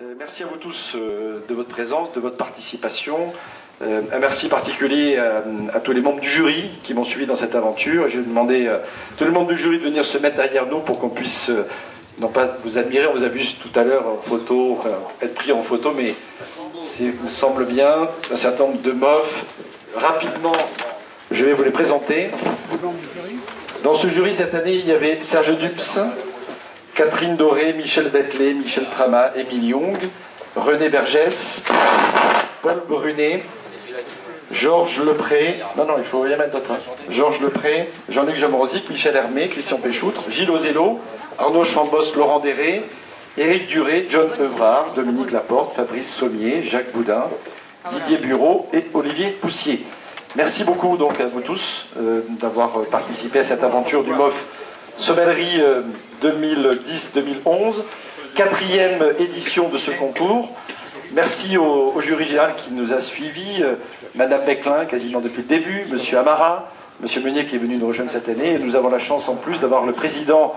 Merci à vous tous de votre présence, de votre participation. Un merci particulier à tous les membres du jury qui m'ont suivi dans cette aventure. Je vais demander à tous les membres du jury de venir se mettre derrière nous pour qu'on puisse, non pas vous admirer, on vous a vu tout à l'heure en photo, enfin être pris en photo, mais il me semble bien, un certain nombre de MOF. Rapidement, je vais vous les présenter. Dans ce jury, cette année, il y avait Serge Dups, Catherine Doré, Michel Vettelet, Michel Trama, Émile Young, René Bergès, Paul Brunet, Georges Lepré, il faut y mettre d'autres. Georges Lepré, Jean-Luc Jamorosic, Michel Hermé, Christian Péchoutre, Gilles Ozello, Arnaud Chambos, Laurent Déré, Éric Duré, John Evrard, Dominique Laporte, Fabrice Sommier, Jacques Boudin, Didier Bureau et Olivier Poussier. Merci beaucoup donc à vous tous d'avoir participé à cette aventure du MOF Sommellerie 2010-2011, 4e édition de ce concours. Merci au jury général qui nous a suivis, Madame Beclin quasiment depuis le début, Monsieur Amara, Monsieur Meunier qui est venu nous rejoindre cette année, et nous avons la chance en plus d'avoir le président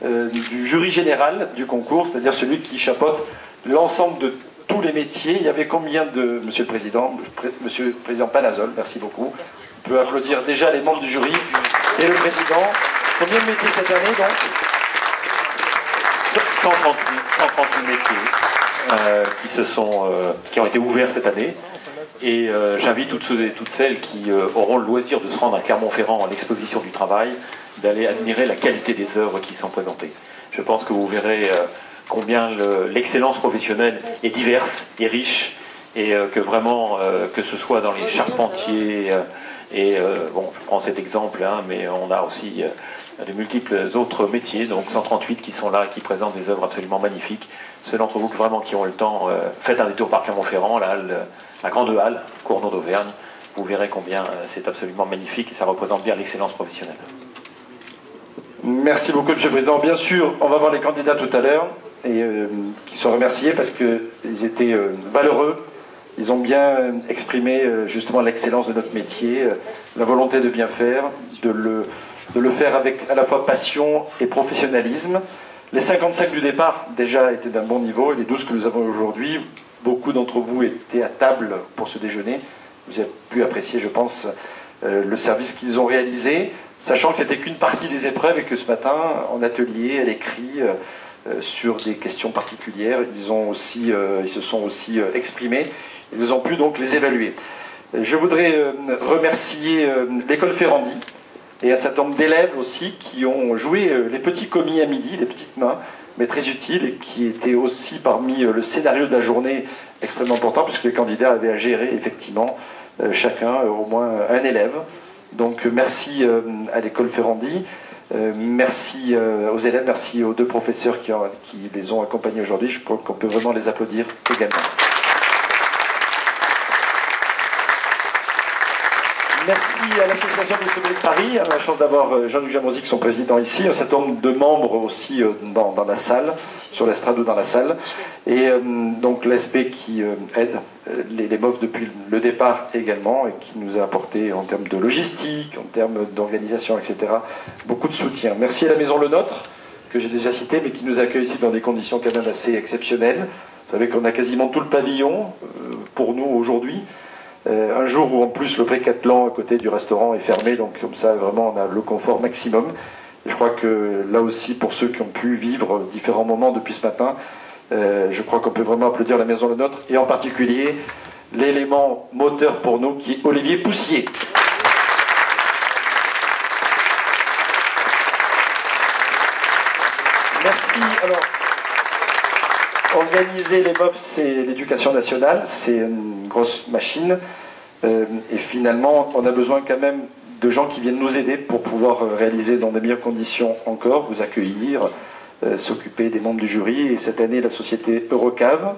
du jury général du concours, c'est-à-dire celui qui chapeaute l'ensemble de tous les métiers. Il y avait combien de... Monsieur le Président, Monsieur le Président Panazol, merci beaucoup. On peut applaudir déjà les membres du jury et le Président. Combien de métiers cette année donc 138 métiers qui ont été ouverts cette année. Et j'invite toutes ceux et toutes celles qui auront le loisir de se rendre à Clermont-Ferrand à l'exposition du travail, d'aller admirer la qualité des œuvres qui sont présentées. Je pense que vous verrez combien l'excellence professionnelle est diverse et riche, et que vraiment, que ce soit dans les charpentiers, bon, je prends cet exemple, mais on a aussi de multiples autres métiers, donc 138 qui sont là, qui présentent des œuvres absolument magnifiques. Ceux d'entre vous vraiment qui ont le temps, faites un détour par Clermont-Ferrand, la grande halle, Cournot d'Auvergne, vous verrez combien c'est absolument magnifique et ça représente bien l'excellence professionnelle. Merci beaucoup, Monsieur le Président. Bien sûr, on va voir les candidats tout à l'heure, et qui sont remerciés parce qu'ils étaient valeureux. Ils ont bien exprimé justement l'excellence de notre métier, la volonté de bien faire, de le faire avec à la fois passion et professionnalisme. Les 55 du départ déjà étaient d'un bon niveau, et les 12 que nous avons aujourd'hui, beaucoup d'entre vous étaient à table pour ce déjeuner. Vous avez pu apprécier, je pense, le service qu'ils ont réalisé, sachant que c'était qu'une partie des épreuves et que ce matin, en atelier, à l'écrit, sur des questions particulières, ils se sont aussi exprimés, et nous avons pu donc les évaluer. Je voudrais remercier l'école Ferrandi et un certain nombre d'élèves aussi qui ont joué les petits commis à midi, les petites mains, mais très utiles, et qui étaient aussi parmi le scénario de la journée extrêmement important, puisque les candidats avaient à gérer effectivement chacun au moins un élève. Donc merci à l'école Ferrandi, merci aux élèves, merci aux deux professeurs qui les ont accompagnés aujourd'hui. Je crois qu'on peut vraiment les applaudir également. Merci à l'Association des sommeliers de Paris. On a la chance d'avoir Jean-Luc Jamorosic, son président ici, un certain nombre de membres aussi dans la salle, sur l'estrade ou dans la salle. Et donc l'ASP qui aide les MOF depuis le départ également, et qui nous a apporté en termes de logistique, en termes d'organisation, etc., beaucoup de soutien. Merci à la Maison Le Nôtre, que j'ai déjà citée, mais qui nous accueille ici dans des conditions quand même assez exceptionnelles. Vous savez qu'on a quasiment tout le pavillon pour nous aujourd'hui. Un jour où en plus le Pré-Catelan à côté du restaurant est fermé, donc comme ça vraiment on a le confort maximum. Et je crois que là aussi, pour ceux qui ont pu vivre différents moments depuis ce matin, je crois qu'on peut vraiment applaudir la Maison Le Nôtre, et en particulier l'élément moteur pour nous qui est Olivier Poussier. Merci. Alors, organiser les MOF, c'est l'éducation nationale, c'est une grosse machine, et finalement on a besoin quand même de gens qui viennent nous aider pour pouvoir réaliser dans de meilleures conditions encore, vous accueillir, s'occuper des membres du jury. Et cette année, la société Eurocave,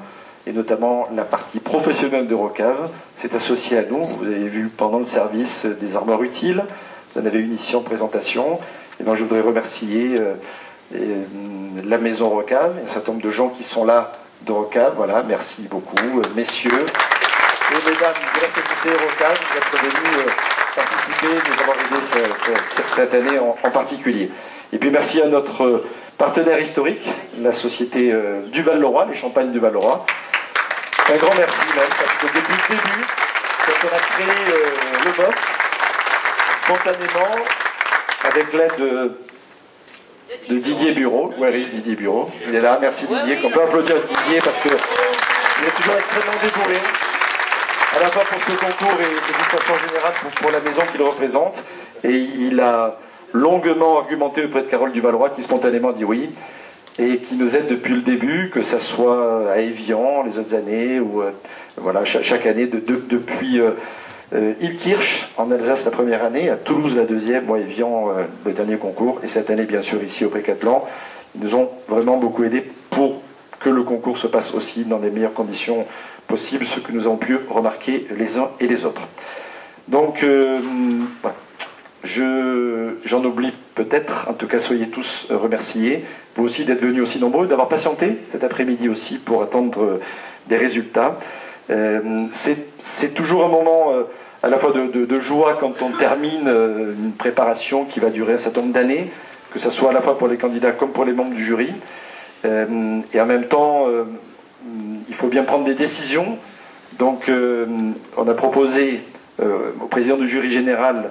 et notamment la partie professionnelle d'Eurocave, s'est associée à nous. Vous avez vu pendant le service des armoires utiles, vous en avez une ici en présentation, et donc je voudrais remercier la maison Eurocave, il y a un certain nombre de gens qui sont là d'Eurocave, voilà, merci beaucoup, messieurs et mesdames de la société Eurocave d'être venus participer, nous avoir aidé cette année en particulier. Et puis merci à notre partenaire historique, la société du Val-le-Roi, les Champagnes du Val-le-Roi. Un grand merci même, parce que depuis le début, quand on a créé le BOF, spontanément, avec l'aide de Didier Bureau, where is Didier Bureau? Il est là, merci Didier, qu'on peut applaudir Didier parce que il est toujours extrêmement dévoué, à la fois pour ce concours et d'une façon générale pour la maison qu'il représente. Et il a longuement argumenté auprès de Carole du Val-le-Roi qui spontanément dit oui, et qui nous aide depuis le début, que ça soit à Évian les autres années, ou voilà, chaque année, depuis Ilkirch en Alsace la première année, à Toulouse la deuxième, moi Évian le dernier concours, et cette année bien sûr ici au Pré-Catelan. Ils nous ont vraiment beaucoup aidés pour que le concours se passe aussi dans les meilleures conditions possibles, ce que nous avons pu remarquer les uns et les autres. Donc, voilà. J'en oublie peut-être, en tout cas soyez tous remerciés, vous aussi d'être venus aussi nombreux, d'avoir patienté cet après-midi aussi pour attendre des résultats. C'est toujours un moment à la fois de joie quand on termine une préparation qui va durer un certain nombre d'années, que ce soit à la fois pour les candidats comme pour les membres du jury. Et en même temps, il faut bien prendre des décisions. Donc on a proposé au président du jury général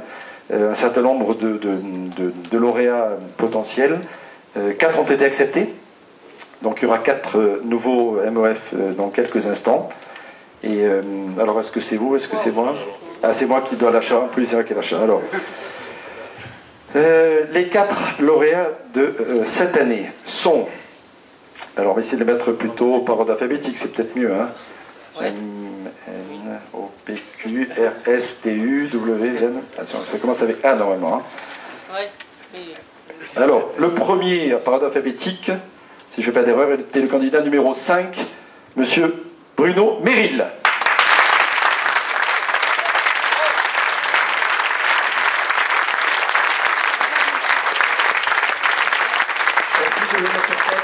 un certain nombre de lauréats potentiels. 4 ont été acceptés. Donc il y aura 4 nouveaux MOF dans quelques instants. Et alors est-ce que c'est vous, est-ce que c'est moi? Ah, c'est moi qui dois l'achat. En plus c'est vrai qu'il y a l'achat. Alors les 4 lauréats de cette année sont... Alors on va essayer de les mettre plutôt par ordre alphabétique, c'est peut-être mieux. Hein. Ouais. M, N, O, P, Q, R, S, T, U, W, Z. Attention, ça commence avec A normalement. Hein. Ouais. Alors, le premier par ordre alphabétique, si je ne fais pas d'erreur, était le candidat numéro 5, monsieur Bruno Méril. Merci de venir sur scène.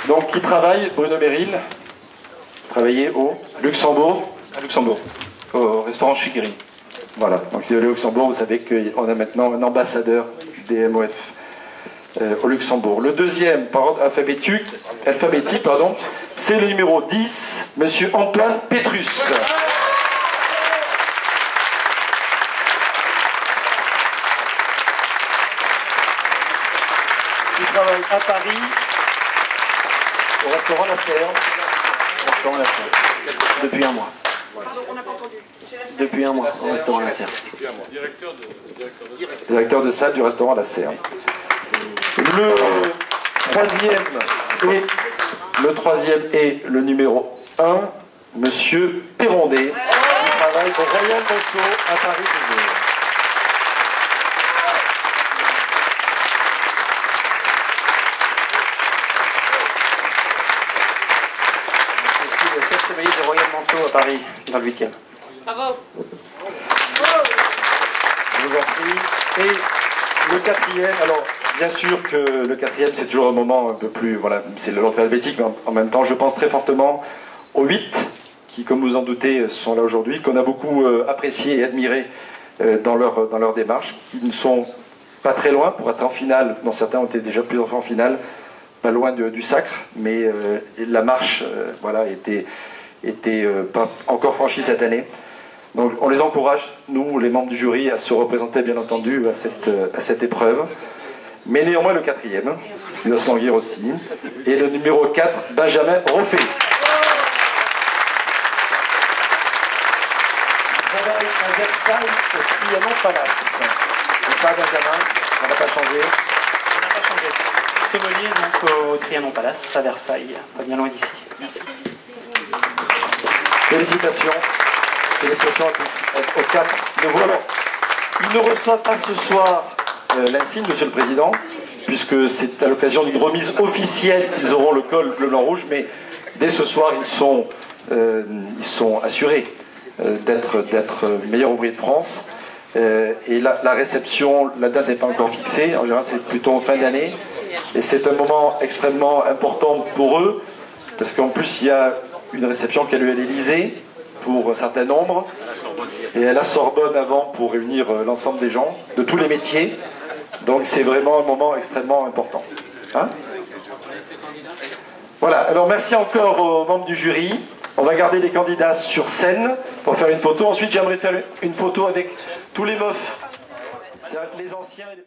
Donc, qui travaille, Bruno Méril, travaillait au Luxembourg. À Luxembourg, au restaurant Chigri. Voilà, donc si vous allez au Luxembourg, vous savez qu'on a maintenant un ambassadeur des MOF au Luxembourg. Le deuxième, par ordre alphabétique, c'est le numéro 10, monsieur Antoine Pétrus. Il travaille à Paris, au restaurant La Serre. Depuis un mois. Depuis un mois, au restaurant La Serre. Directeur de salle du restaurant La Serre. Le troisième est le numéro 1, monsieur Perrondet, qui travaille au Royal Monceau à Paris toujours. Du Royal Monceau à Paris, dans le 8e. Bravo. Je vous en prie. Et le quatrième, alors bien sûr que le quatrième c'est toujours un moment un peu plus, voilà, c'est l'ordre alphabétique, mais en même temps je pense très fortement aux 8 qui, comme vous en doutez, sont là aujourd'hui, qu'on a beaucoup apprécié et admiré dans leur démarche, qui ne sont pas très loin pour être en finale, dont certains ont été déjà plusieurs fois en finale, pas loin du sacre, mais la marche voilà, était pas encore franchie cette année. Donc on les encourage, nous, les membres du jury, à se représenter bien entendu à cette épreuve. Mais néanmoins le quatrième, qui doit se languir aussi, et le numéro 4, Benjamin Roffet. Il travaille à Versailles au Trianon Palace. C'est ça, Benjamin? Ça n'a pas changé? Ça n'a pas changé. Sommelier donc au Trianon Palace à Versailles, pas bien loin d'ici. Merci. Félicitations. Félicitations à tous, aux 4 nouveaux. Alors, il ne reçoit pas ce soir l'insigne, monsieur le président, puisque c'est à l'occasion d'une remise officielle qu'ils auront le col bleu-blanc-rouge, mais dès ce soir, ils sont assurés d'être meilleurs ouvriers de France. Et la réception, la date n'est pas encore fixée, en général c'est plutôt en fin d'année, et c'est un moment extrêmement important pour eux, parce qu'en plus il y a une réception qui a lieu à l'Élysée, pour un certain nombre, et à la Sorbonne avant pour réunir l'ensemble des gens, de tous les métiers, Donc c'est vraiment un moment extrêmement important. Hein? Voilà, alors merci encore aux membres du jury. On va garder les candidats sur scène pour faire une photo. Ensuite, j'aimerais faire une photo avec tous les meufs. C'est-à-dire les anciens et les...